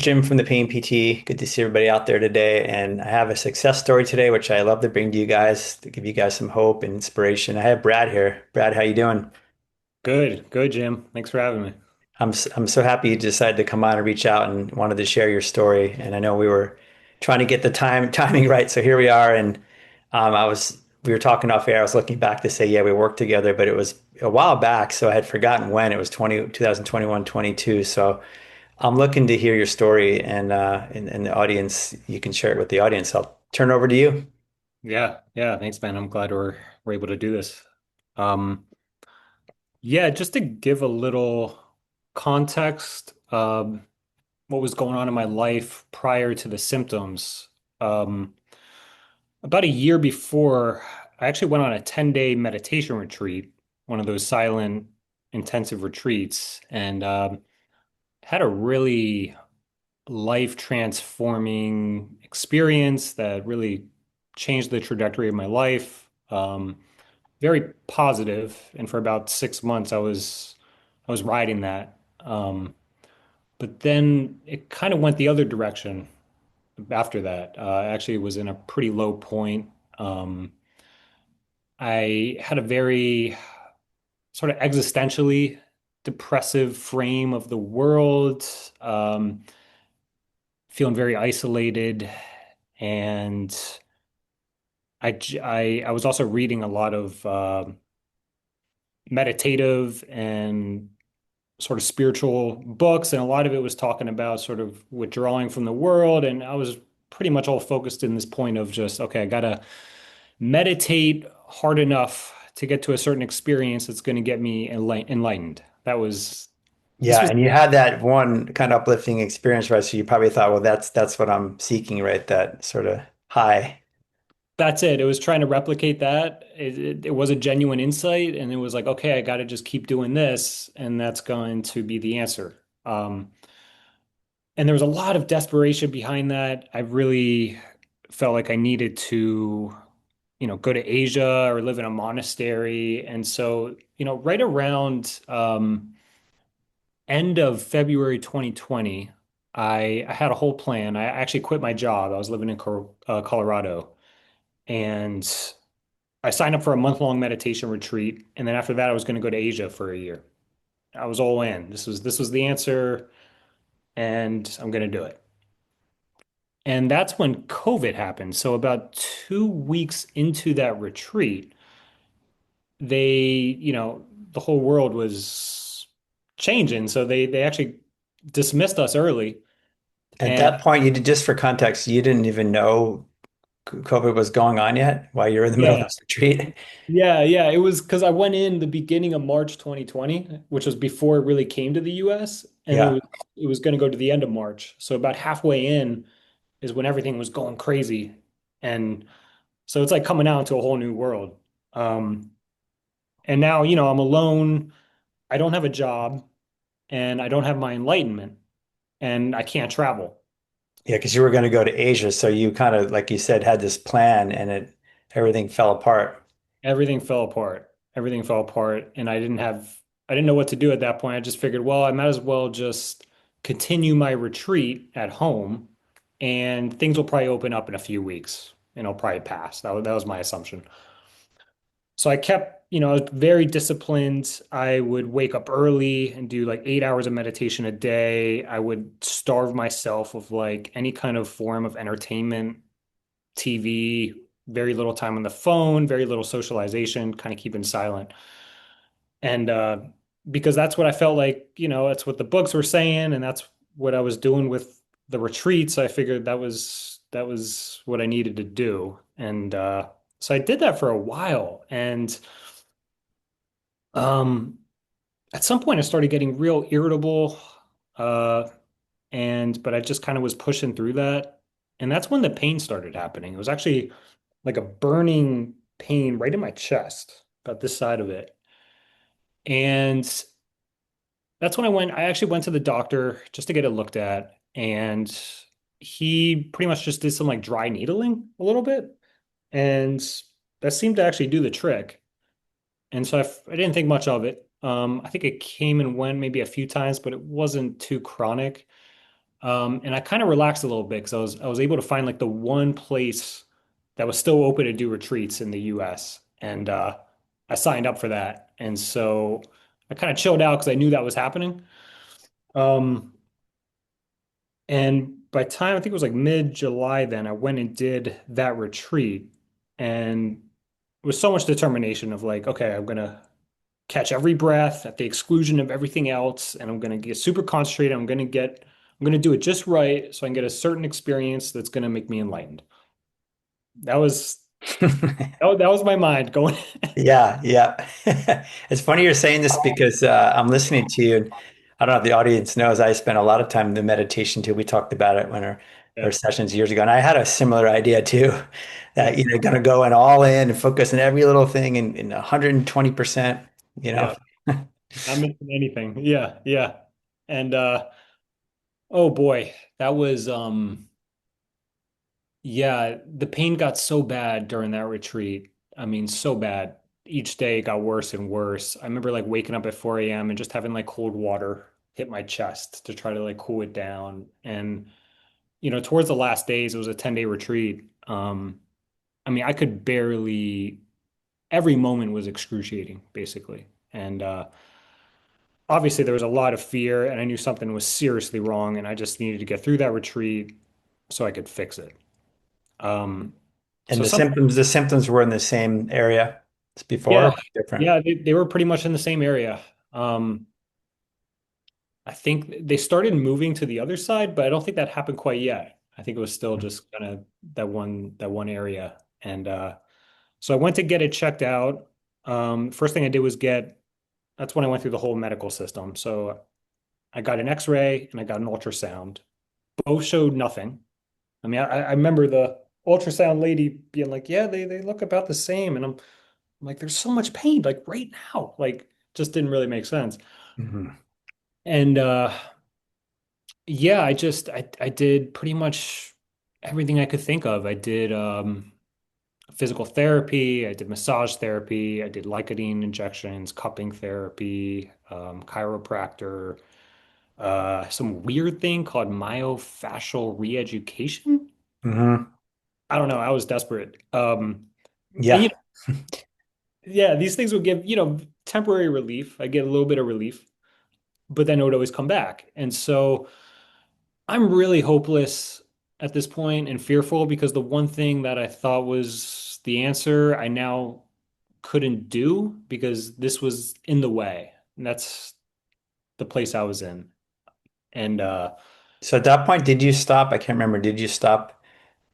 Jim from the Pain PT. Good to see everybody out there today. And I have a success story today, which I love to bring to you guys to give you guys some hope and inspiration. I have Brad here. Brad, how you doing? Good, good, Jim. Thanks for having me. I'm so happy you decided to come on and reach out and wanted to share your story. And I know we were trying to get the timing right, so here we are. And we were talking off air. I was looking back to say, yeah, we worked together, but it was a while back, so I had forgotten when. It was 2021, 22. So I'm looking to hear your story and the audience, you can share it with the audience. I'll turn it over to you. Yeah, yeah. Thanks, man. I'm glad we're able to do this. Um, yeah, just to give a little context, what was going on in my life prior to the symptoms. Um, about a year before, I actually went on a 10-day meditation retreat, one of those silent, intensive retreats, and had a really life transforming experience that really changed the trajectory of my life. Very positive, and for about 6 months, I was riding that. But then it kind of went the other direction after that. I actually was in a pretty low point. Um, I had a very sort of existentially depressive frame of the world. Um, Feeling very isolated, and I was also reading a lot of meditative and sort of spiritual books, and a lot of it was talking about sort of withdrawing from the world. And I was pretty much all focused in this point of just, okay, I gotta meditate hard enough to get to a certain experience that's going to get me enlightened. This Yeah, was and you had that one kind of uplifting experience, right? So you probably thought, well, that's what I'm seeking, right? That sort of high. That's it. It was trying to replicate that. It was a genuine insight, and it was like, okay, I got to just keep doing this, and that's going to be the answer. Um, and there was a lot of desperation behind that. I really felt like I needed to, go to Asia or live in a monastery. And so, right around end of February 2020, I had a whole plan. I actually quit my job. I was living in Colorado, and I signed up for a month-long meditation retreat, and then after that, I was going to go to Asia for a year. I was all in. This was the answer, and I'm going to do it. And that's when COVID happened. So about 2 weeks into that retreat, the whole world was changing. So they actually dismissed us early. At And that point, just for context, you didn't even know COVID was going on yet while you were in the middle of yeah, this retreat. yeah. It was because I went in the beginning of March 2020, which was before it really came to the US, and Yeah. it was going to go to the end of March. So about halfway in is when everything was going crazy. And so it's like coming out into a whole new world. Um, and now, I'm alone. I don't have a job, and I don't have my enlightenment, and I can't travel. Yeah, because you were going to go to Asia. So you kind of, like you said, had this plan and everything fell apart. Everything fell apart. Everything fell apart, and I didn't know what to do at that point. I just figured, well, I might as well just continue my retreat at home, and things will probably open up in a few weeks, and I'll probably pass. That was my assumption. So I kept, I was very disciplined. I would wake up early and do like 8 hours of meditation a day. I would starve myself of like any kind of form of entertainment, TV, very little time on the phone, very little socialization, kind of keeping silent. And because that's what I felt like, that's what the books were saying, and that's what I was doing with the retreats. I figured that was what I needed to do. And so I did that for a while. And um at some point I started getting real irritable. Uh but I just kind of was pushing through that. And that's when the pain started happening. It was actually like a burning pain right in my chest, about this side of it. And that's when I actually went to the doctor just to get it looked at. And he pretty much just did some like dry needling a little bit. And that seemed to actually do the trick. And so I didn't think much of it. I think it came and went maybe a few times, but it wasn't too chronic. And I kind of relaxed a little bit because I was able to find like the one place that was still open to do retreats in the US. And I signed up for that. And so I kind of chilled out because I knew that was happening. Um, and by time I think it was like mid-July, then I went and did that retreat. And with so much determination of like, okay, I'm gonna catch every breath at the exclusion of everything else, and I'm gonna get super concentrated. I'm gonna do it just right so I can get a certain experience that's gonna make me enlightened. That was that was my mind going. Yeah, yeah. It's funny you're saying this because I'm listening to you, and I don't know if the audience knows I spent a lot of time in the meditation too. We talked about it when our Yeah, sessions years ago, and I had a similar idea too, yeah, that gonna go in all in and focus on every little thing and 120%, you know. yeah. Not missing anything. Yeah, yeah. And oh boy, that was yeah, the pain got so bad during that retreat. I mean, so bad. Each day it got worse and worse. I remember like waking up at 4 a.m. and just having like cold water hit my chest to try to like cool it down. And, towards the last days, it was a 10-day retreat. I mean, I could barely, every moment was excruciating, basically. And obviously there was a lot of fear and I knew something was seriously wrong and I just needed to get through that retreat so I could fix it. Um, And so some the symptoms were in the same area as before, or Yeah, different. yeah, they were pretty much in the same area. I think they started moving to the other side, but I don't think that happened quite yet. I think it was still just kind of that one area. And so I went to get it checked out. First thing I did was that's when I went through the whole medical system. So I got an X-ray and I got an ultrasound. Both showed nothing. I mean, I remember the ultrasound lady being like, "Yeah, they look about the same," and I'm like, "There's so much pain, like right now." Like, just didn't really make sense. Mhm. And yeah, I did pretty much everything I could think of. I did physical therapy, I did massage therapy, I did Lidocaine injections, cupping therapy, chiropractor, some weird thing called myofascial re-education. Mhm. I don't know. I was desperate. And Yeah. yeah, these things would give, temporary relief. I get a little bit of relief, but then it would always come back. And so I'm really hopeless at this point and fearful because the one thing that I thought was the answer, I now couldn't do because this was in the way. And that's the place I was in. And So at that point, did you stop? I can't remember. Did you stop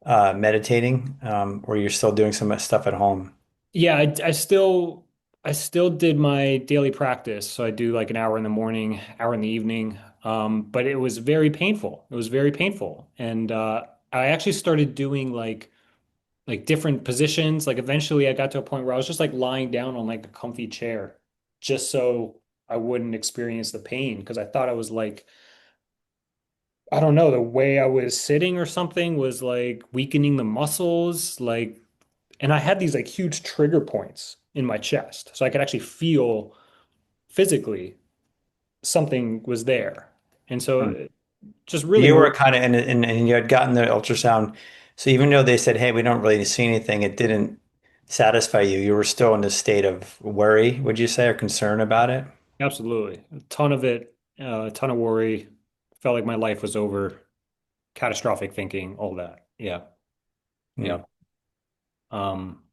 meditating, or you're still doing some stuff at home? yeah, I still did my daily practice. So I do like an hour in the morning, hour in the evening. But it was very painful. It was very painful. And I actually started doing like different positions. Like eventually I got to a point where I was just like lying down on like a comfy chair just so I wouldn't experience the pain because I thought I was like, I don't know, the way I was sitting or something was like weakening the muscles, like, and I had these like huge trigger points in my chest. So I could actually feel physically something was there. And so Hmm. it just really You were worried. kind of and you had gotten the ultrasound. So even though they said, "Hey, we don't really see anything," it didn't satisfy you. You were still in a state of worry, would you say, or concern about it? Absolutely. A ton of it, a ton of worry. Felt like my life was over. Catastrophic thinking, all that. Yeah. Hmm. Yeah. Um,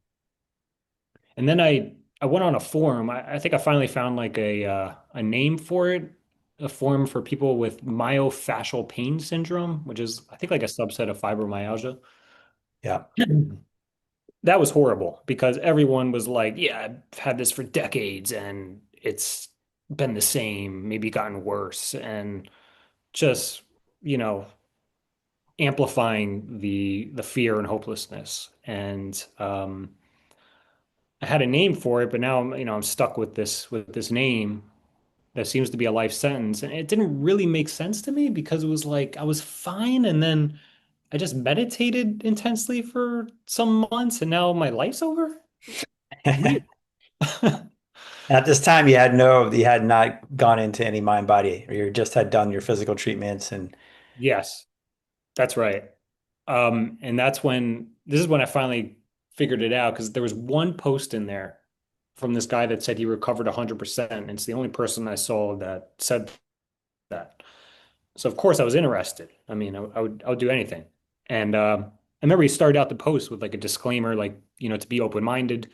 and then I went on a forum. I think I finally found like a name for it, a forum for people with myofascial pain syndrome, which is I think like a subset of fibromyalgia. Yeah. That was horrible because everyone was like, "Yeah, I've had this for decades and it's been the same, maybe gotten worse," and just, you know, amplifying the fear and hopelessness. And I had a name for it, but now I'm stuck with this name that seems to be a life sentence. And it didn't really make sense to me because it was like I was fine and then I just meditated intensely for some months and now my life's over. Weird. At this time, you had not gone into any mind body, or you just had done your physical treatments and. Yes, that's right. And that's when this is when I finally figured it out because there was one post in there from this guy that said he recovered 100%. And it's the only person I saw that said that. So of course I was interested. I mean, I would do anything. And I remember he started out the post with like a disclaimer, like, to be open-minded.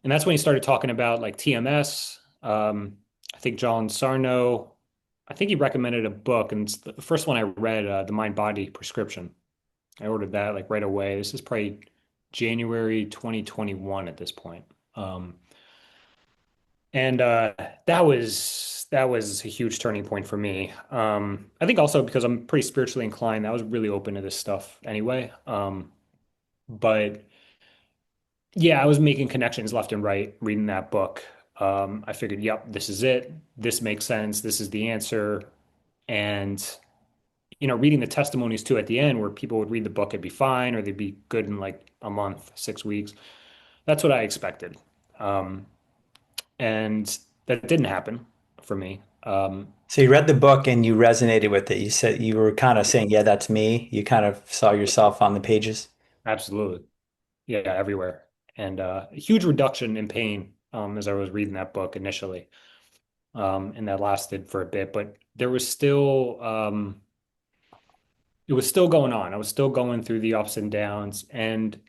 And that's when he started talking about like TMS. I think John Sarno, I think he recommended a book, and it's the first one I read, The Mind Body Prescription. I ordered that like right away. This is probably January 2021 at this point. Um, and that was a huge turning point for me. I think also because I'm pretty spiritually inclined, I was really open to this stuff anyway. But yeah, I was making connections left and right reading that book. I figured, yep, this is it. This makes sense. This is the answer. And reading the testimonies too at the end where people would read the book, it'd be fine, or they'd be good in like a month, 6 weeks. That's what I expected. Um, and that didn't happen for me. So you read the book and you resonated with it. You said you were kind of saying, yeah, that's me. You kind of saw yourself on the pages. Absolutely. Yeah, everywhere. And a huge reduction in pain as I was reading that book initially. And that lasted for a bit, but there was still, it was still going on. I was still going through the ups and downs. And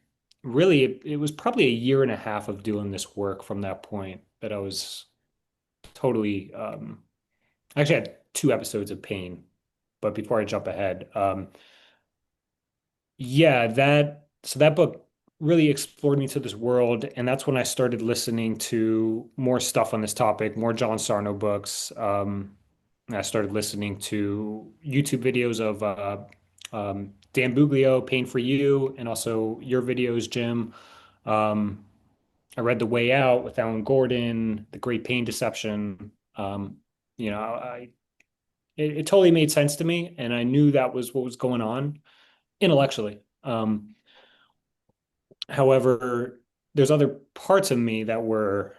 really, it was probably a year and a half of doing this work from that point that I was totally, I actually had two episodes of pain. But before I jump ahead, yeah, so that book really explored me to this world. And that's when I started listening to more stuff on this topic, more John Sarno books. I started listening to YouTube videos of Dan Buglio, Pain for You, and also your videos, Jim. Um, I read The Way Out with Alan Gordon, The Great Pain Deception. It totally made sense to me, and I knew that was what was going on intellectually. However, there's other parts of me that were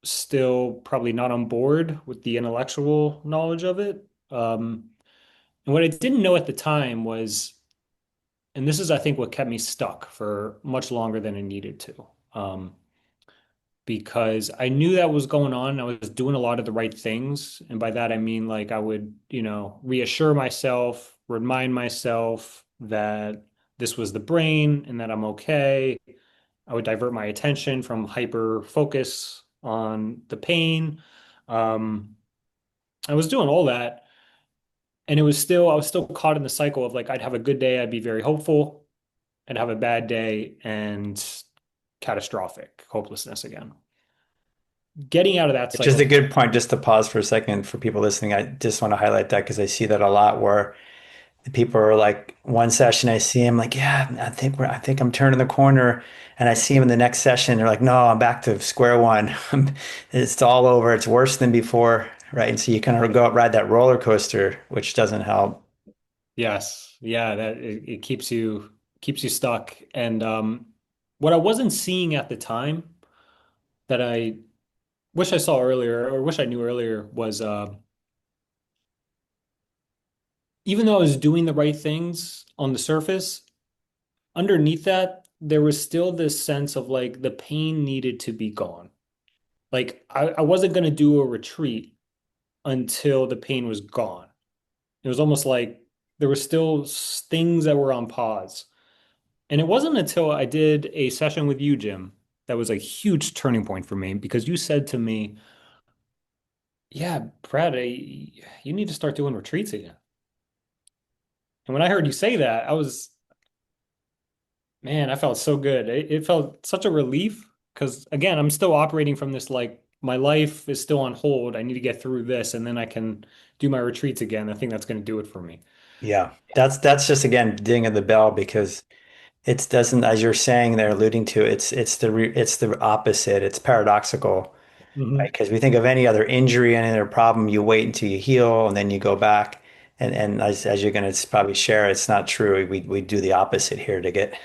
still probably not on board with the intellectual knowledge of it. And what I didn't know at the time was, and this is, I think, what kept me stuck for much longer than it needed to. Because I knew that was going on. I was doing a lot of the right things. And by that, I mean, like, I would, reassure myself, remind myself that this was the brain and that I'm okay. I would divert my attention from hyper focus on the pain. Um, I was doing all that. And I was still caught in the cycle of like, I'd have a good day, I'd be very hopeful, and have a bad day and catastrophic hopelessness again. Getting out of that Which is cycle. a good point. Just to pause for a second for people listening. I just want to highlight that because I see that a lot where the people are like, one session I see him like, yeah, I think I'm turning the corner. And I see him in the next session. They're like, no, I'm back to square one. It's all over. It's worse than before. Right. And so you kind of go ride that roller coaster, which doesn't help. Yes. Yeah, that it keeps you stuck. And what I wasn't seeing at the time that I wish I saw earlier or wish I knew earlier was even though I was doing the right things on the surface, underneath that, there was still this sense of like the pain needed to be gone. Like I wasn't going to do a retreat until the pain was gone. It was almost like there were still things that were on pause. And it wasn't until I did a session with you, Jim, that was a huge turning point for me because you said to me, yeah, Brad, you need to start doing retreats again. And when I heard you say that, man, I felt so good. It felt such a relief because, again, I'm still operating from this like my life is still on hold. I need to get through this and then I can do my retreats again. I think that's going to do it for me. Yeah. That's just again ding of the bell because it doesn't, as you're saying, they're alluding to, it's the opposite. It's paradoxical, right? Hmm. Because we think of any other injury, any other problem, you wait until you heal and then you go back. And as you're going to probably share, it's not true. We do the opposite here to get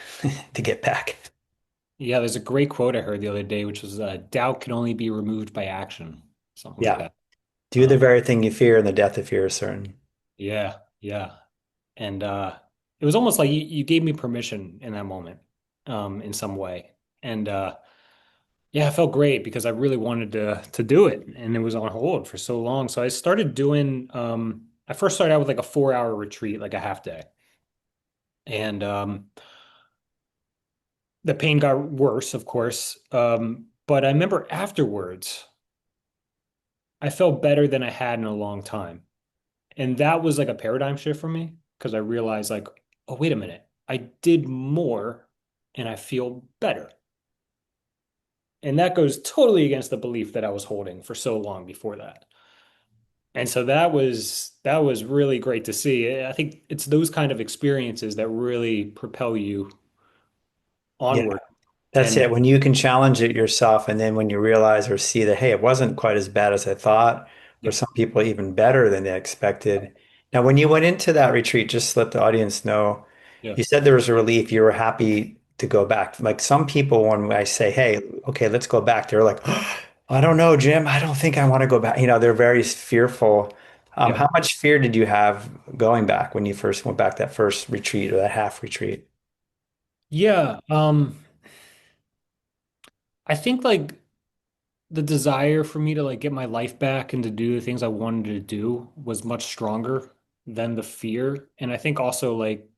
to get back. Yeah, there's a great quote I heard the other day, which was doubt can only be removed by action, something like Yeah. that. Do the Um, very thing you fear, and the death of fear is certain. yeah, Yeah. And it was almost like you gave me permission in that moment, in some way. And yeah, it felt great because I really wanted to do it, and it was on hold for so long. So I started doing I first started out with like a 4 hour retreat, like a half day. And the pain got worse, of course. But I remember afterwards, I felt better than I had in a long time. And that was like a paradigm shift for me because I realized, like, oh, wait a minute, I did more and I feel better. And that goes totally against the belief that I was holding for so long before that. And so that was really great to see. I think it's those kind of experiences that really propel you Yeah. onward. That's And it. When you can challenge it yourself, and then when you realize or see that, hey, it wasn't quite as bad as I thought, or yeah, some people even better than they expected. Now, when you went into that retreat, just let the audience know, yeah, you said there was a relief. You were happy to go back. Like some people, when I say, hey, okay, let's go back, they're like, oh, I don't know, Jim. I don't think I want to go back. They're very fearful. yeah, How much fear did you have going back when you first went back that first retreat or that half retreat? yeah. I think like the desire for me to like get my life back and to do the things I wanted to do was much stronger than the fear. And I think also like,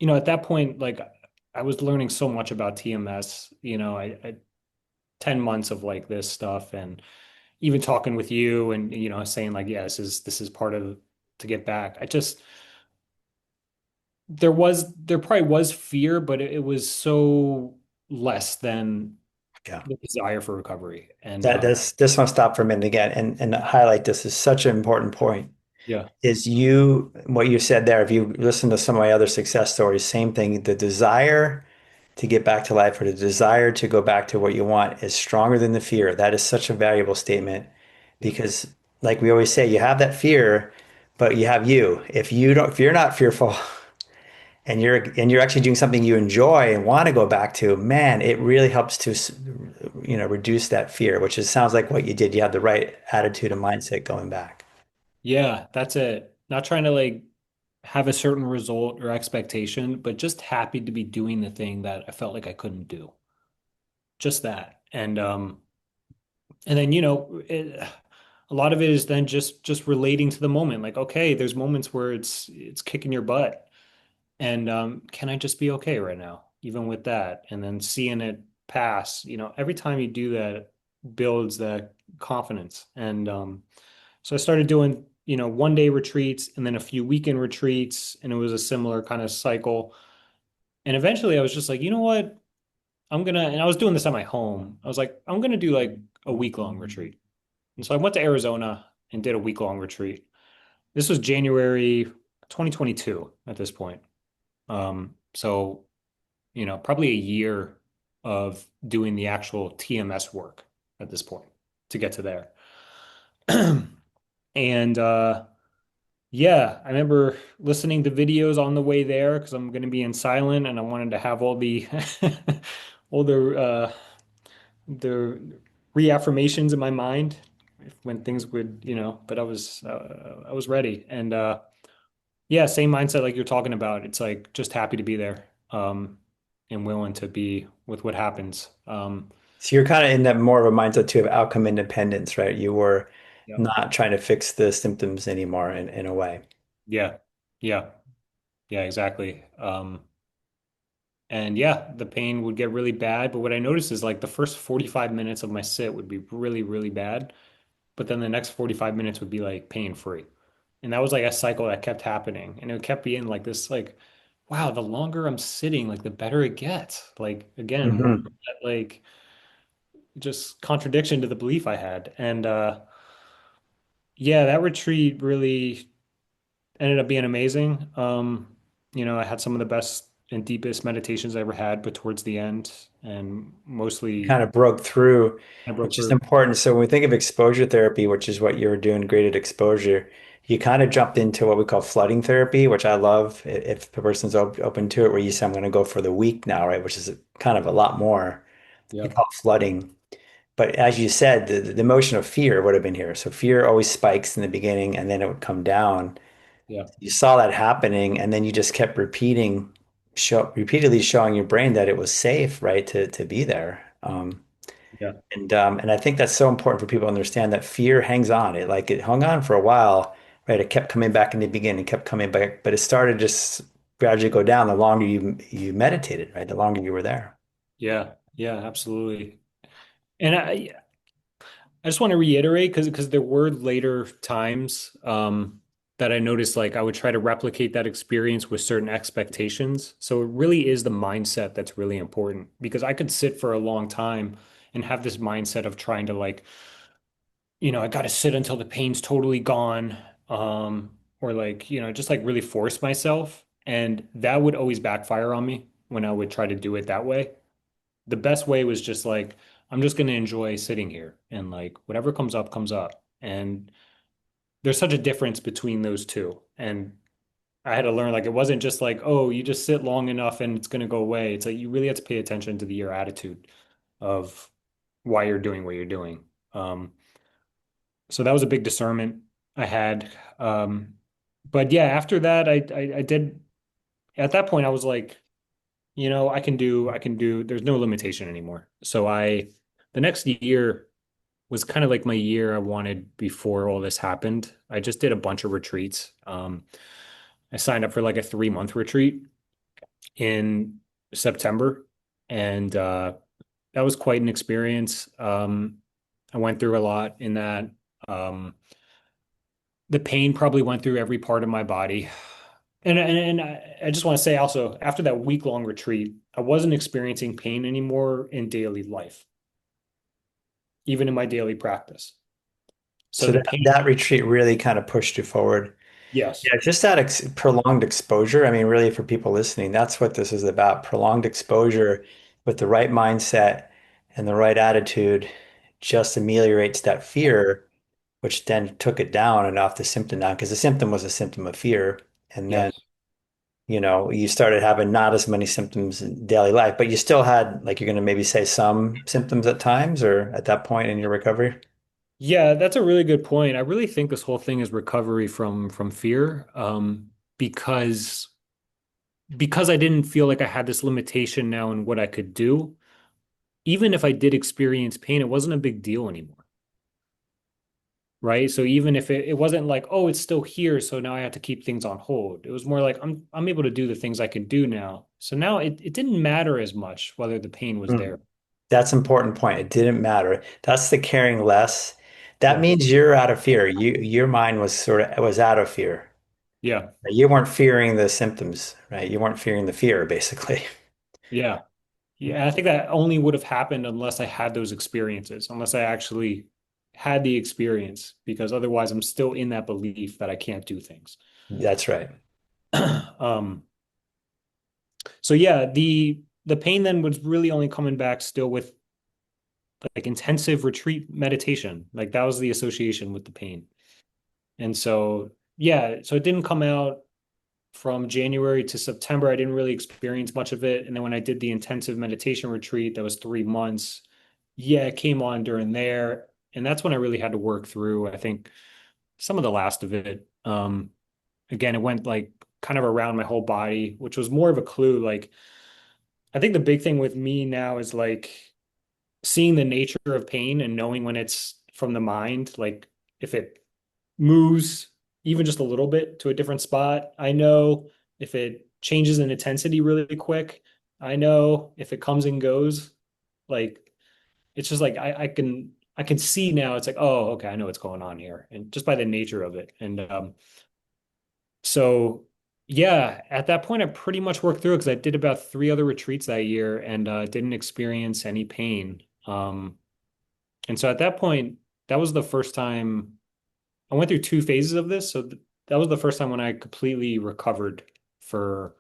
at that point, like I was learning so much about TMS, I 10 months of like this stuff and even talking with you and saying like, yeah, this is part of to get back. I just there probably was fear, but it was so less than Yeah. the desire for recovery. And That this one stop for a minute again and highlight this is such an important point. yeah, Is you what you said there, if you listen to some of my other success stories, same thing. The desire to get back to life or the desire to go back to what you want is stronger than the fear. That is such a valuable statement yeah, because like we always say, you have that fear, but you have you. If you're not fearful and you're actually doing something you enjoy and want to go back to, man, it really helps to reduce that fear, which is sounds like what you did. You had the right attitude and mindset going back. yeah, that's it. Not trying to like have a certain result or expectation, but just happy to be doing the thing that I felt like I couldn't do. Just that. And then, a lot of it is then just relating to the moment. Like, okay, there's moments where it's kicking your butt. And can I just be okay right now, even with that? And then seeing it pass, every time you do that builds that confidence. And so I started doing, 1 day retreats and then a few weekend retreats, and it was a similar kind of cycle. And eventually I was just like, you know what? And I was doing this at my home. I was like, I'm gonna do like a week-long retreat. And so I went to Arizona and did a week-long retreat. This was January 2022 at this point. So, probably a year of doing the actual TMS work at this point to get to there. And yeah, I remember listening to videos on the way there because I'm going to be in silent and I wanted to have all the all the reaffirmations in my mind when things would, but I was ready. And yeah, same mindset like you're talking about. It's like just happy to be there, and willing to be with what happens. So you're kind of in that more of a mindset too of outcome independence, right? You were Yeah. not trying to fix the symptoms anymore in a way. Yeah. Yeah. Yeah, exactly. And yeah, the pain would get really bad. But what I noticed is like the first 45 minutes of my sit would be really, really bad. But then the next 45 minutes would be like pain free. And that was like a cycle that kept happening. And it kept being like this, like, wow, the longer I'm sitting, like the better it gets. Like again, more of Hmm. that, like just contradiction to the belief I had. And yeah, that retreat really ended up being amazing. I had some of the best and deepest meditations I ever had, but towards the end, and mostly Kind of broke through, I broke which is through. important. So when we think of exposure therapy, which is what you're doing, graded exposure, you kind of jumped into what we call flooding therapy, which I love if the person's open to it, where you say, I'm going to go for the week now, right? Which is kind of a lot more. We Yep. call it flooding. But as you said, the emotion of fear would have been here. So fear always spikes in the beginning and then it would come down. Yeah. You saw that happening, and then you just kept repeatedly showing your brain that it was safe, right, to be there. Yeah. And I think that's so important for people to understand that fear hangs on. It hung on for a while, right? It kept coming back in the beginning, kept coming back, but it started just gradually go down the longer you meditated, right? The longer you were there. Yeah. Yeah, absolutely. And I just want to reiterate because there were later times that I noticed like I would try to replicate that experience with certain expectations. So it really is the mindset that's really important because I could sit for a long time and have this mindset of trying to like, I got to sit until the pain's totally gone, or like, just like really force myself. And that would always backfire on me when I would try to do it that way. The best way was just like, I'm just going to enjoy sitting here and like whatever comes up, comes up. And there's such a difference between those two. And I had to learn like it wasn't just like, oh, you just sit long enough and it's going to go away. It's like you really have to pay attention to your attitude of why you're doing what you're doing. Um, so that was a big discernment I had. But yeah, after that, I did at that point I was like, I can do, there's no limitation anymore. So the next year was kind of like my year I wanted before all this happened. I just did a bunch of retreats. I signed up for like a 3-month retreat in September, and that was quite an experience. I went through a lot in that. Um, the pain probably went through every part of my body. And I just want to say also, after that week-long retreat, I wasn't experiencing pain anymore in daily life, even in my daily practice. So So the that pain, retreat really kind of pushed you forward. yes, Yeah, just that prolonged exposure. I mean, really, for people listening, that's what this is about. Prolonged exposure with the right mindset and the right attitude just ameliorates that fear, which then took it down and off the symptom down, because the symptom was a symptom of fear. And then, yes. you started having not as many symptoms in daily life, but you still had, like, you're going to maybe say some symptoms at times or at that point in your recovery. Yeah, that's a really good point. I really think this whole thing is recovery from fear, because because I didn't feel like I had this limitation now in what I could do. Even if I did experience pain, it wasn't a big deal anymore, right? So even if it wasn't like, oh, it's still here, so now I have to keep things on hold. It was more like I'm able to do the things I can do now. So now it didn't matter as much whether the pain was Mm. there. That's an important point. It didn't matter. That's the caring less. That Yeah. means you're out of fear. Your mind was out of fear. Yeah. You weren't fearing the symptoms, right? You weren't fearing the fear, basically. Yeah. Yeah, I think that only would have happened unless I had those experiences, unless I actually had the experience, because otherwise I'm still in that belief that I can't do things. That's right. Um, so yeah, the pain then was really only coming back still with like intensive retreat meditation. Like that was the association with the pain. And so yeah, so it didn't come out from January to September. I didn't really experience much of it. And then when I did the intensive meditation retreat, that was 3 months. Yeah, it came on during there. And that's when I really had to work through, I think, some of the last of it. Again, it went like kind of around my whole body, which was more of a clue. Like, I think the big thing with me now is like seeing the nature of pain and knowing when it's from the mind. Like, if it moves even just a little bit to a different spot, I know if it changes in intensity really quick, I know if it comes and goes, like it's just like I can see now it's like, oh, okay, I know what's going on here. And just by the nature of it. And so yeah, at that point I pretty much worked through it because I did about 3 other retreats that year and didn't experience any pain. And so at that point, that was the first time I went through 2 phases of this. So that was the first time when I completely recovered for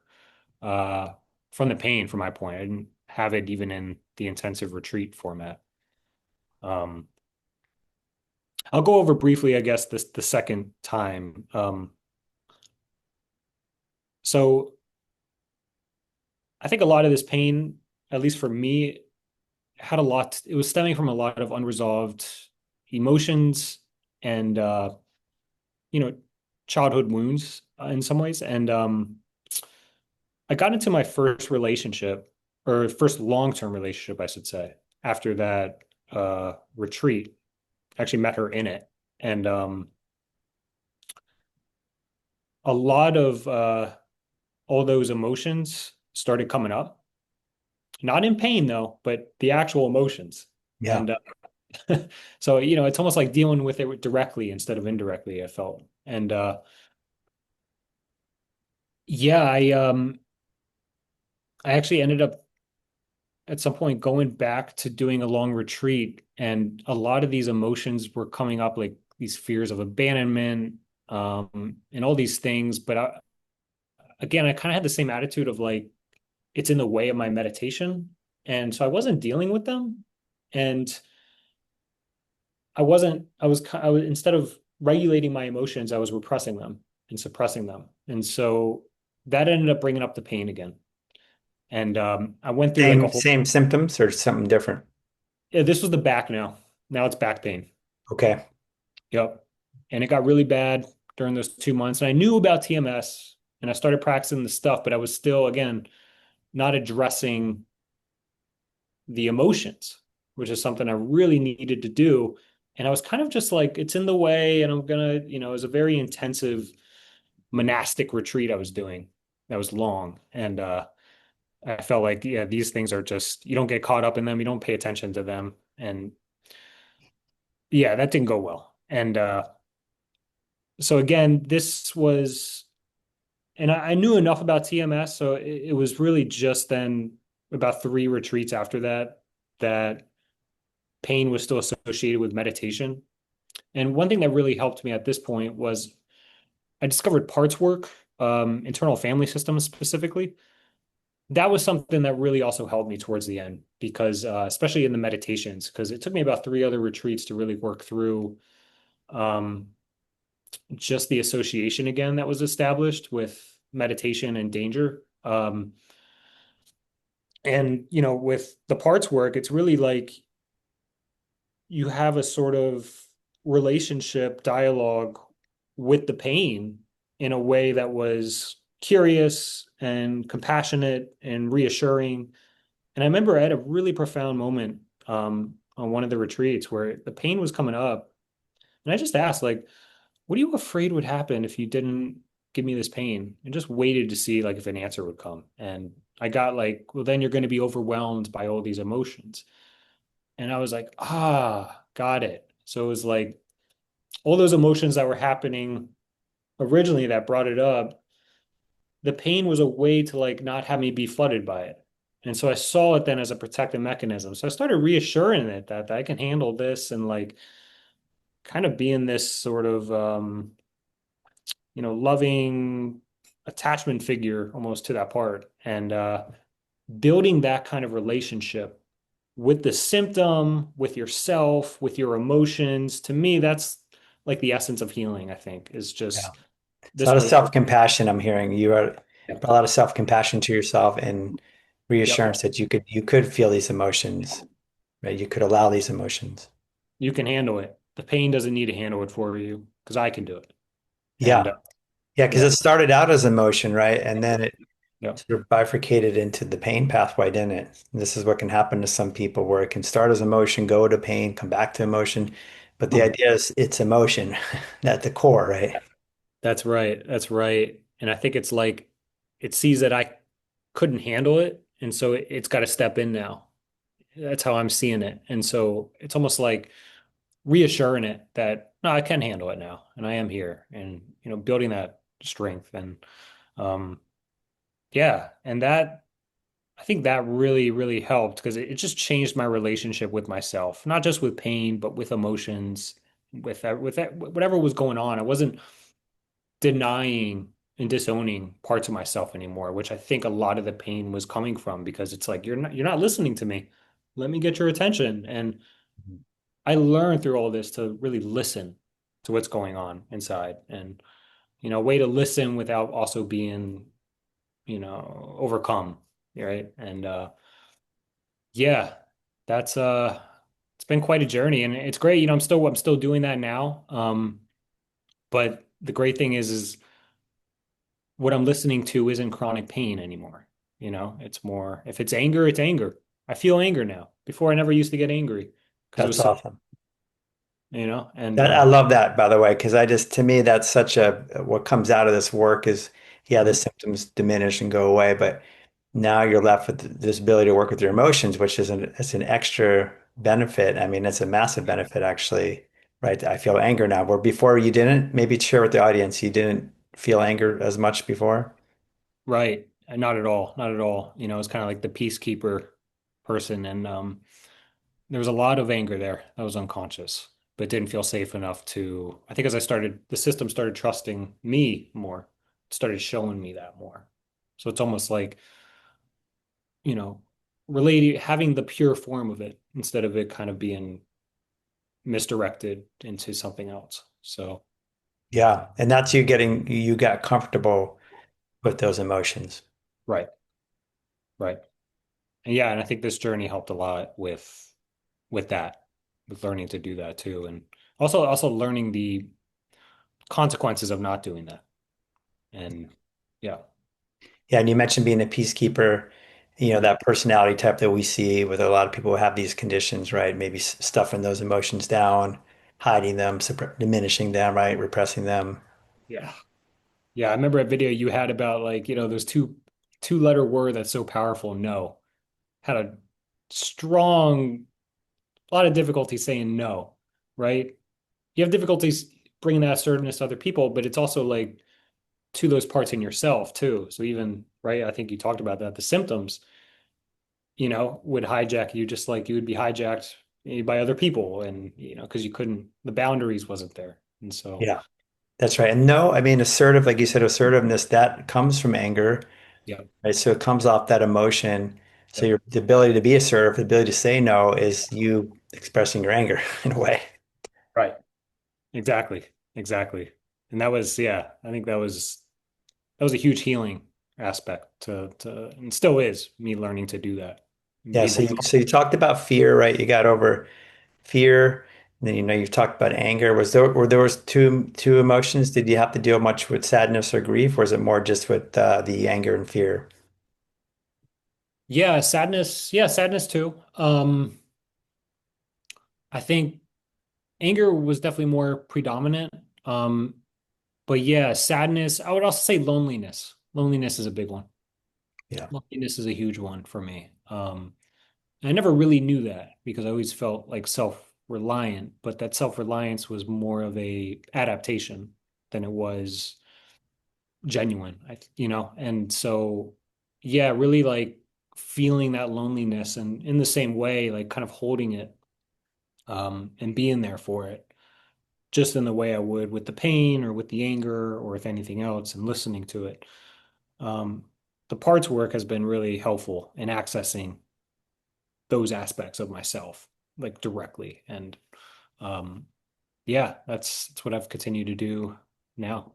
uh from the pain from my point. I didn't have it even in the intensive retreat format. Um, I'll go over briefly, I guess, this the second time. So I think a lot of this pain, at least for me, had a lot, it was stemming from a lot of unresolved emotions and you know, childhood wounds in some ways. And I got into my first relationship, or first long-term relationship, I should say, after that retreat. Actually met her in it. And a lot of all those emotions started coming up. Not in pain though, but the actual emotions. Yeah. And so, it's almost like dealing with it directly instead of indirectly, I felt. And yeah, I actually ended up at some point going back to doing a long retreat, and a lot of these emotions were coming up, like these fears of abandonment, and all these things. But again, I kind of had the same attitude of like it's in the way of my meditation. And so I wasn't dealing with them. And I was, instead of regulating my emotions, I was repressing them and suppressing them. And so that ended up bringing up the pain again. And I went through like a whole, Same symptoms or something different? yeah, this was the back now. Now it's back pain. Okay. Yep. And it got really bad during those 2 months. And I knew about TMS and I started practicing the stuff, but I was still, again, not addressing the emotions, which is something I really needed to do. And I was kind of just like, it's in the way, and I'm gonna, it was a very intensive monastic retreat I was doing that was long. And I felt like, yeah, these things are just, you don't get caught up in them, you don't pay attention to them. And yeah, that didn't go well. And so again, this was, and I knew enough about TMS, so it was really just then about 3 retreats after that that pain was still associated with meditation. And one thing that really helped me at this point was I discovered parts work, internal family systems specifically. That was something that really also helped me towards the end because, especially in the meditations, because it took me about 3 other retreats to really work through um, just the association again that was established with meditation and danger. And, with the parts work, it's really like you have a sort of relationship dialogue with the pain in a way that was curious and compassionate and reassuring. And I remember I had a really profound moment on one of the retreats where the pain was coming up. And I just asked, like, what are you afraid would happen if you didn't give me this pain? And just waited to see like if an answer would come. And I got like, well, then you're going to be overwhelmed by all these emotions. And I was like, got it. So it was like all those emotions that were happening originally that brought it up, the pain was a way to like not have me be flooded by it. And so I saw it then as a protective mechanism. So I started reassuring it that I can handle this and like kind of being this sort of loving attachment figure almost to that part. And building that kind of relationship with the symptom, with yourself, with your emotions. To me, that's like the essence of healing, I think, is Yeah. just It's a this lot of relationship. self-compassion I'm hearing. Yep. Brought a lot of self-compassion to yourself and Yep. reassurance that you could feel these emotions, right? You could allow these emotions. You can handle it. The pain doesn't need to handle it for you because I can do it. And Yeah. Yeah, because yeah, it started out as emotion, right? And then it yep. sort of bifurcated into the pain pathway, didn't it? And this is what can happen to some people where it can start as emotion, go to pain, come back to emotion. But the idea is it's emotion at the core, right? That's right. That's right. And I think it's like it sees that I couldn't handle it. And so it's got to step in now. That's how I'm seeing it. And so it's almost like reassuring it that no, I can handle it now and I am here and building that strength and um yeah, and that I think that really really helped because it just changed my relationship with myself, not just with pain, but with emotions, with that whatever was going on. I wasn't denying and disowning parts of myself anymore, which I think a lot of the pain was coming from because it's like you're not listening to me. Let me get your attention. And I learned through all this to really listen to what's going on inside and a way to listen without also being, overcome, right? And yeah, that's it's been quite a journey and it's great. I'm still doing that now. But the great thing is what I'm listening to isn't chronic pain anymore. It's more, if it's anger, it's anger. I feel anger now. Before I never used to get angry because it That's was so, awesome. and That I love that, by the way, because I just to me that's such a what comes out of this work is yeah, the Mhm. symptoms diminish and go away, but now you're left with this ability to work with your emotions, which is it's an extra benefit. I mean, it's a massive benefit actually, right? I feel anger now, where before you didn't. Maybe share with the audience, you didn't feel anger as much before. Right. And not at all. Not at all. It's kind of like the peacekeeper person. And there was a lot of anger there that was unconscious, but didn't feel safe enough to, I think as the system started trusting me more, it started showing me that more. So it's almost like, you know, relating, having the pure form of it instead of it kind of being misdirected into something else. So, Yeah, and that's you got comfortable with those emotions. right, right. And yeah, and I think this journey helped a lot with that, with learning to do that too. And also learning the consequences of not doing that. And yeah, Yeah, and you mentioned being a peacekeeper, mhm, that personality type that we see with a lot of people who have these conditions, right? Maybe stuffing those emotions down, hiding them, diminishing them, right? Repressing them. yeah. Yeah, I remember a video you had about like, those two letter word that's so powerful, no. Had a strong, a lot of difficulty saying no, right? You have difficulties bringing that assertiveness to other people, but it's also like to those parts in yourself too. So even, right, I think you talked about that, the symptoms, would hijack you just like you would be hijacked by other people and, because you couldn't, the boundaries wasn't there. And so, Yeah, that's right. And no, I mean, assertive, like you said, assertiveness, that comes from anger, yeah, right? So it comes off that emotion. So yep, the ability to be assertive, the ability to say no is you expressing your anger in a way. right. Exactly. Exactly. And that was, yeah, I think that was a huge healing aspect to and still is me learning to do that and Yeah, be so more you talked about fear, right? You got over fear, and then you've talked about anger. Were there was two emotions? Did you have to deal much with sadness or grief, or is it more just with the anger and fear? yeah, sadness too. I think anger was definitely more predominant. Um, but yeah, sadness, I would also say loneliness. Loneliness is a big one. Yeah. Loneliness is a huge one for me. And I never really knew that because I always felt like self-reliant, but that self-reliance was more of a adaptation than it was genuine, and so yeah, really like feeling that loneliness and in the same way, like kind of holding it, and being there for it, just in the way I would with the pain or with the anger or with anything else and listening to it. Um, the parts work has been really helpful in accessing those aspects of myself, like directly. And um, yeah, that's what I've continued to do now.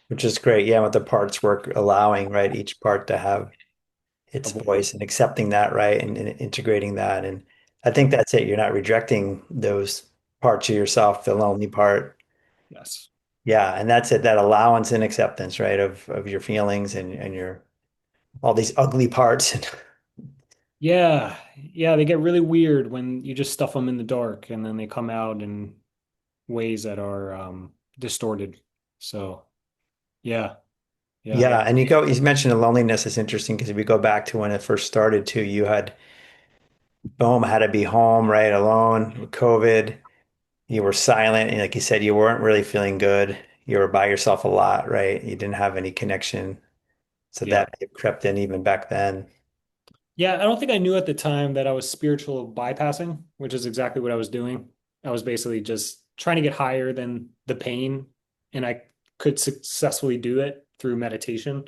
Which is great. Yeah, with the parts work allowing, right, each part to have its Of- voice and accepting that, right, and integrating that. And I think Yep. that's it. You're not rejecting those parts of yourself, the lonely part. Yes. Yeah, and that's it, that allowance and acceptance, right, of your feelings and your all these ugly parts. Yeah, yeah, they get really weird when you just stuff them in the dark and then they come out in ways that are distorted. So, yeah, yeah, Yeah, and you mentioned the loneliness is interesting because if we go back to when it first started too, you had boom, had to be home, right, alone with COVID. You were silent, and like you said, you weren't really feeling good. You were by yourself a lot, right? You didn't have any connection. So yeah. that crept in even back then. Yeah, I don't think I knew at the time that I was spiritual bypassing, which is exactly what I was doing. I was basically just trying to get higher than the pain, and I could successfully do it through meditation.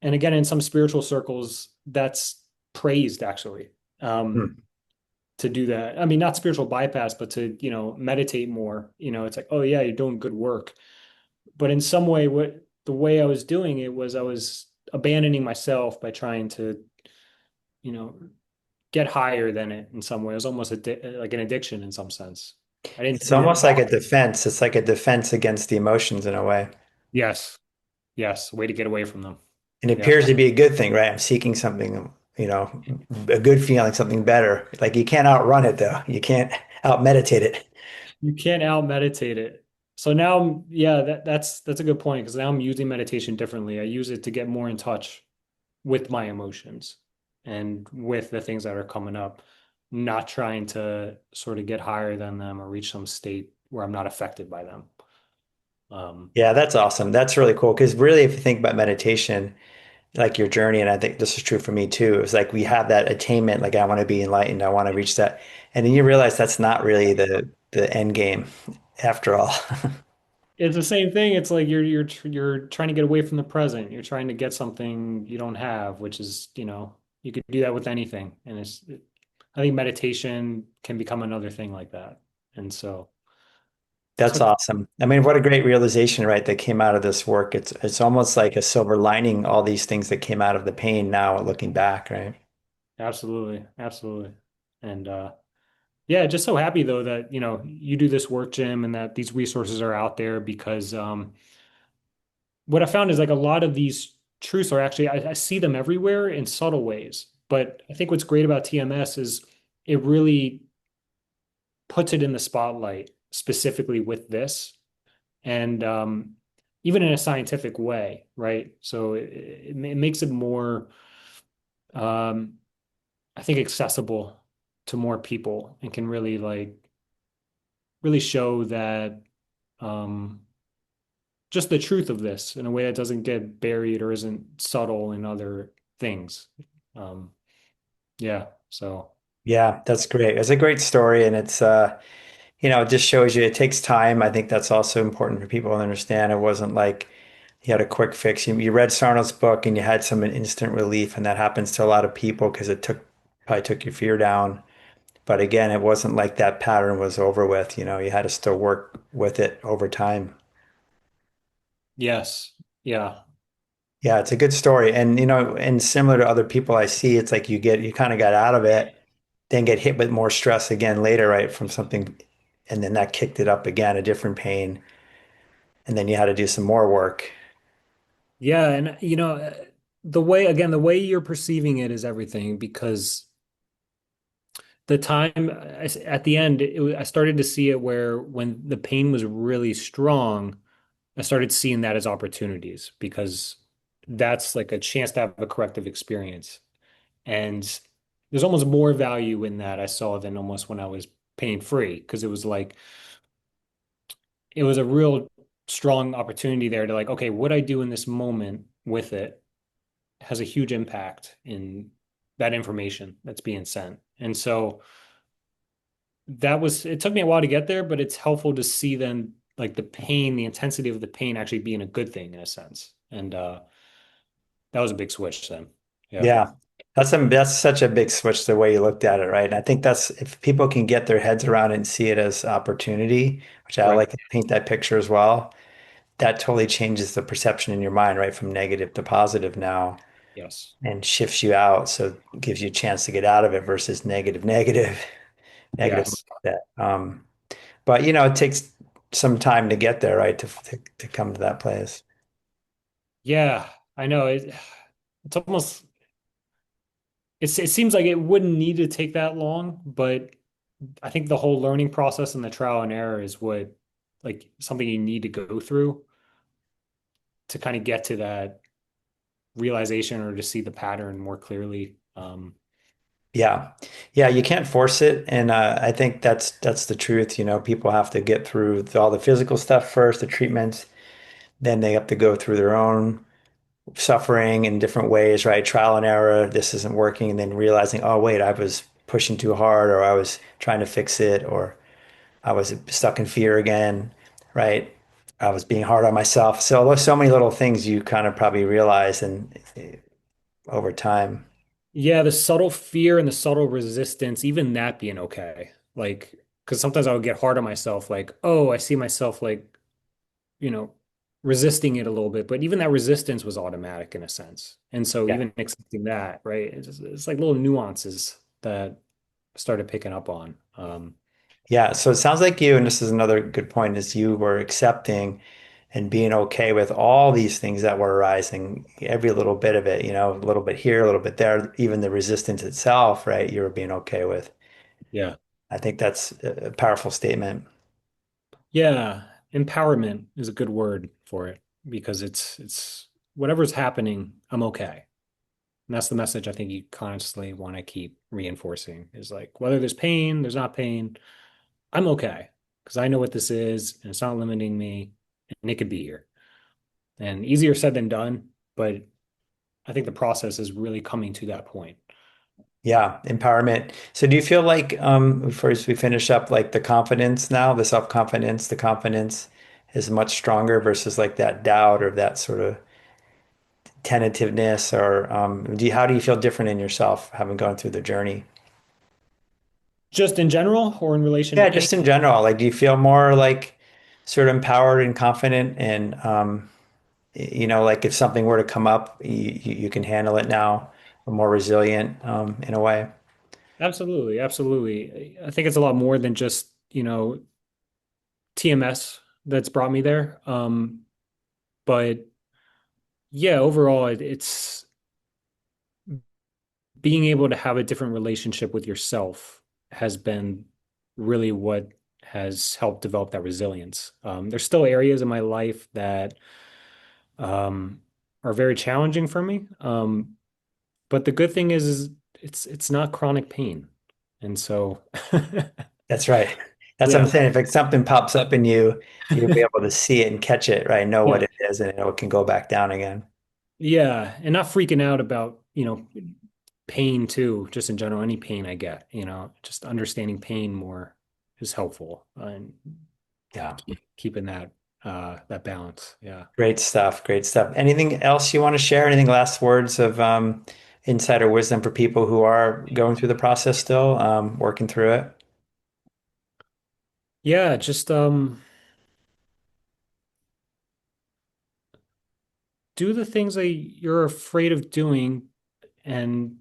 And again, in some spiritual circles, that's praised actually. Um, Hmm. to do that. I mean, not spiritual bypass, but to, meditate more. It's like, oh yeah, you're doing good work. But in some way, what the way I was doing it was I was abandoning myself by trying to, you know, get higher than it in some way. It was almost like an addiction in some sense. I didn't It's see it. almost like a defense. It's like a defense against the emotions in a way. Yes. Yes. Way to get away from them. And it Yeah. appears to be a good thing, right? I'm seeking something, a good feeling, something better. Like you can't outrun it though. You can't out meditate it. You can't out meditate it. So now, yeah, that's a good point because now I'm using meditation differently. I use it to get more in touch with my emotions and with the things that are coming up, not trying to sort of get higher than them or reach some state where I'm not affected by them. Um, Yeah, that's awesome. That's really cool. Because really, if you think about meditation, like your journey, and I think this is true for me too, it's like we have that attainment, like I want to be enlightened, I want to reach that. And then you realize that's not really the end game after all. it's the same thing. It's like you're trying to get away from the present. You're trying to get something you don't have, which is, you could do that with anything. And I think meditation can become another thing like that. And so that's That's what, awesome. I mean, what a great realization, right, that came out of this work. It's almost like a silver lining, all these things that came out of the pain now looking back, right? absolutely, absolutely. And yeah, just so happy though that, you do this work, Jim, and that these resources are out there because what I found is like a lot of these truths are actually, I see them everywhere in subtle ways. But I think what's great about TMS is it really puts it in the spotlight specifically with this and even in a scientific way, right? So it makes it more, um, I think, accessible to more people and can really really show that um, just the truth of this in a way that doesn't get buried or isn't subtle in other things. Um, yeah, so Yeah, that's great. It's a great story, and it's it just shows you it takes time. I think that's also important for people to understand. It wasn't like you had a quick fix. You read Sarno's book and you had some instant relief, and that happens to a lot of people because it probably took your fear down. But again, it wasn't like that pattern was over with. You had to still work with it over time. yes, yeah, Yeah, it's a good story. And and similar to other people I see, it's like you kind of got out of it, then get hit with more stress again later, right? From something, and then that kicked it up again, a different pain. And then you had to do some more work. yeah, and the way you're perceiving it is everything because the time at the end, I started to see it where when the pain was really strong, I started seeing that as opportunities because that's like a chance to have a corrective experience. And there's almost more value in that I saw than almost when I was pain free because it was a real strong opportunity there to like, okay, what I do in this moment with it has a huge impact in that information that's being sent. And so it took me a while to get there, but it's helpful to see then like the pain, the intensity of the pain actually being a good thing in a sense. And that was a big switch then. Yeah. Yeah. That's such a big switch the way you looked at it, right? And I think that's if people can get their heads around it and see it as opportunity, which I Right. like to paint that picture as well, that totally changes the perception in your mind, right? From negative to positive now Yes. and shifts you out. So it gives you a chance to get out of it versus negative Yes. mindset. But it takes some time to get there, right? To come to that place. Yeah. I know it's almost it seems like it wouldn't need to take that long, but I think the whole learning process and the trial and error is what like something you need to go through to kind of get to that realization or to see the pattern more clearly. Yeah. Yeah, you can't force it. And I think that's the truth. People have to get through all the physical stuff first, the treatments, then they have to go through their own suffering in different ways, right? Trial and error, this isn't working, and then realizing, oh, wait, I was pushing too hard, or I was trying to fix it, or I was stuck in fear again, right? I was being hard on myself. So there's so many little things you kind of probably realize and over time. Yeah, the subtle fear and the subtle resistance, even that being okay. Like, because sometimes I would get hard on myself, like, oh, I see myself like, you know, resisting it a little bit, but even that resistance was automatic in a sense. And so Yeah. even accepting that, right? It's like little nuances that I started picking up on. Yeah, so it sounds like you, and this is another good point, is you were accepting and being okay with all these things that were arising, every little bit of it, a little bit here, a little bit there, even the resistance itself, right? You were being okay with. Yeah. I think that's a powerful statement. Yeah, empowerment is a good word for it because it's whatever's happening, I'm okay. And that's the message I think you constantly want to keep reinforcing is like whether there's pain, there's not pain, I'm okay because I know what this is and it's not limiting me and it could be here. And easier said than done, but I think the process is really coming to that point. Yeah, empowerment. So do you feel like, before we finish up, like the confidence now, the self-confidence, the confidence is much stronger versus like that doubt or that sort of tentativeness, or how do you feel different in yourself having gone through the journey? Just in general or in relation to Yeah, pain? just in general, like do you feel more like sort of empowered and confident and like if something were to come up, you can handle it now, or more resilient in a way? Absolutely, absolutely. I think it's a lot more than just, TMS that's brought me there. But yeah, overall, it's being able to have a different relationship with yourself has been really what has helped develop that resilience. There's still areas in my life that um, are very challenging for me. But the good thing is it's not chronic pain. And so, That's right. That's what I'm yeah. saying. If like, something pops up in you, you'll be able to see it and catch it, right? Know what Yeah. it is, and it can go back down again. Yeah. And not freaking out about, pain too, just in general, any pain I get, just understanding pain more is helpful and Yeah. keeping that balance. Yeah. Great stuff. Great stuff. Anything else you want to share? Anything last words of insight or wisdom for people who are going through the process still, working through it? Yeah, just do the things that you're afraid of doing and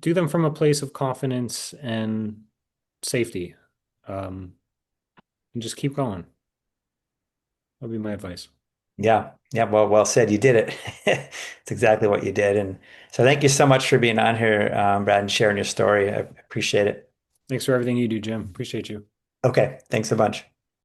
do them from a place of confidence and safety. Um, and just keep going. That'd be my advice. Yeah. Yeah. Well said. You did it. It's exactly what you did. And so thank you so much for being on here, Brad, and sharing your story. I appreciate it. Thanks for everything you do, Jim. Appreciate you. Okay. Thanks a bunch.